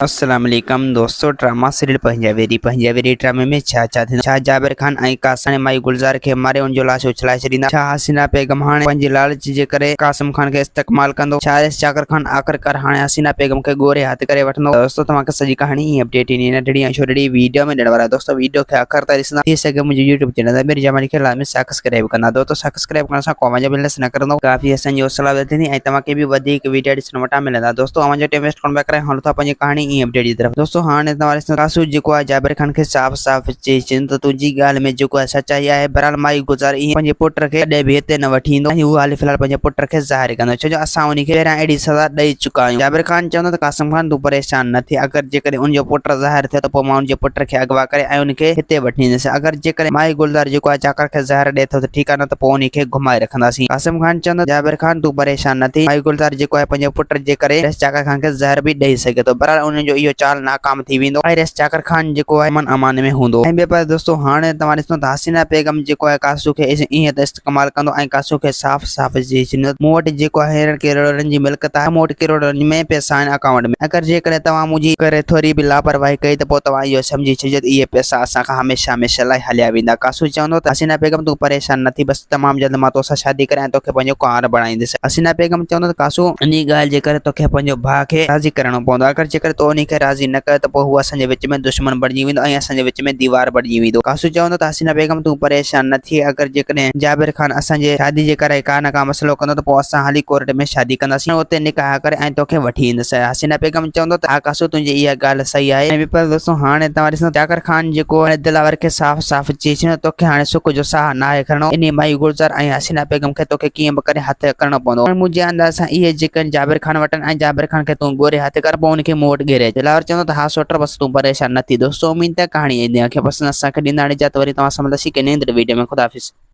अस्सलाम वालेकुम दोस्तों। ड्रामा सीरियल पंजाबी ड्रामे में छा जाबिर खान ऐं कासिम माई गुलजार के मारे उन जो लाश उछलाए छॾींदा। छा हसीना बेगम हाणे पंहिंजे लालच जे करे कासिम खान के इस्तेमाल कंदो। छा जाबिर खान आख़िरकार हाणे हसीना बेगम के गोरे हाथ करे वठंदो। दोस्तों तव्हांखे सॼी कहानी अपडेट इन नंढड़ी ऐं छोटी वीडियो में ॾियण वारा। दोस्तों वीडियो के आख़िर ताईं ॾिसंदा थी सघे मुंहिंजे यूट्यूब चैनल ते मेरी जमानी खे लाज़मी सब्सक्राइब कंदा। दोस्तों सब्सक्राइब करण सां को मुंहिंजो बिज़नेस न कंदो, काफ़ी असांजी हौसला वधंदी ऐं तव्हांखे बि वधीक वीडियो ॾिसण वटां मिलंदा। दोस्तों मुंहिंजो टाइम वेस्ट करण करे हलो था पंहिंजी कहानी ई अपडेट जी तरफ। दोस्तों हाणे तव्हां कासू जेको आहे जाबिर खान के साफ़ चई छॾियो त तुंहिंजी ॻाल्हि में जेको आहे सचाई आहे। बहरहाल माई गुज़ार इएं पंहिंजे पुट खे कॾहिं बि हिते न वठी ईंदो ऐं उहो हाली फ़िलहाल पंहिंजे पुट खे ज़ाहिर कंदो, छो जो असां उन खे पहिरियां अहिड़ी सज़ा ॾेई चुका आहियूं। जाबिर खान चवंदो त कासिम खान तूं परेशान न थी, अगरि जेकॾहिं उनजो पुट ज़ाहिर थिए त पोइ मां उनजे पुट खे अगवा करे ऐं उनखे हिते वठी ईंदुसि। अगरि जेकॾहिं माई गुलजार जेको आहे चाकर खे ज़ाहिर ॾिए थो त ठीकु आहे, न त पोइ उन खे घुमाए रखंदासीं। कासिम खान चवंदो जाबिर खान तूं परेशान न थी, माई गुलजार जेको आहे पंहिंजे पुट जे करे चाकर खान खे ज़ाहिर बि ॾेई सघे थो। बहरहाल उनजो इहो चाल नाकाम थी वेंदो ऐं चाकर खान जेको आहे अमन अमान में हूंदो। ऐं ॿिए पासे दोस्तों हाणे तव्हां ॾिसो त हसीना बेगम जेको आहे कासू खे ईअं त इस्तेमाल कंदो ऐं कासू खे साफ़ चई छॾींदो मूं वटि जेको आहे करोड़नि जी मिल्कियत आहे, मूं वटि करोड़नि में पैसा आहिनि अकाउंट में। अगरि जेकॾहिं तव्हां मुंहिंजी करे थोरी बि लापरवाही कई त पोइ तव्हां इहो सम्झी छॾिजो त इहे पैसा असां खां हमेशह हमेशह लाइ हलिया वेंदा। कासू चवंदो त हसीना बेगम तूं परेशान न थी, बसि तमामु जल्द मां तोसां शादी करे ऐं तोखे पंहिंजो कुंवार बणाईंदुसि। हसीना बेगम चवंदो त कासू इन ॻाल्हि जे करे तोखे पंहिंजो भाउ खे राज़ी करणो पवंदो। अगरि जेकर तो उन खे राज़ी न करे त पोइ हू असांजे विच में दुश्मन बणिजी वेंदो ऐं असांजे विच में दीवार बणिजी वेंदो। कासू चवंदो त हसीना बेगम तूं परेशान न थी, अगरि जेकॾहिं जाबिर खान असांजे शादी जे करे का न का मसइलो कंदो त पोइ असां हाली कोर्ट में शादी कंदासीं, उते निकाह करे ऐं तोखे वठी ईंदुसि। हसीना बेगम चवंदो त हा कासू तुंहिंजी इहा ॻाल्हि सही आहे। ऐं पर दोस्तों हाणे तव्हां ॾिसो जाकर खान जेको आहे दिलावर खे साफ़ चई छॾियो तोखे हाणे सुख जो साह न आहे खणो। इन माई गुलजार ऐं हसीना बेगम खे तोखे कीअं बि करे हथ करणो पवंदो। मुंहिंजे अंदाज़ सां इहे जेके जाबिर खान वटनि ऐं जाबिर खान खे तूं गोरे हथ कर पोइ उनखे मूं वटि घेरे। दिलावर चवंदो त हा सोटर बसि तूं परेशान न थी। दोस्तों उम्मीद है कहानी पसंदि असांखे ॾींदा इजाज़त, वरी तव्हां सां मिलंदासीं के वीडियो में। ख़ुदा हाफ़िज़।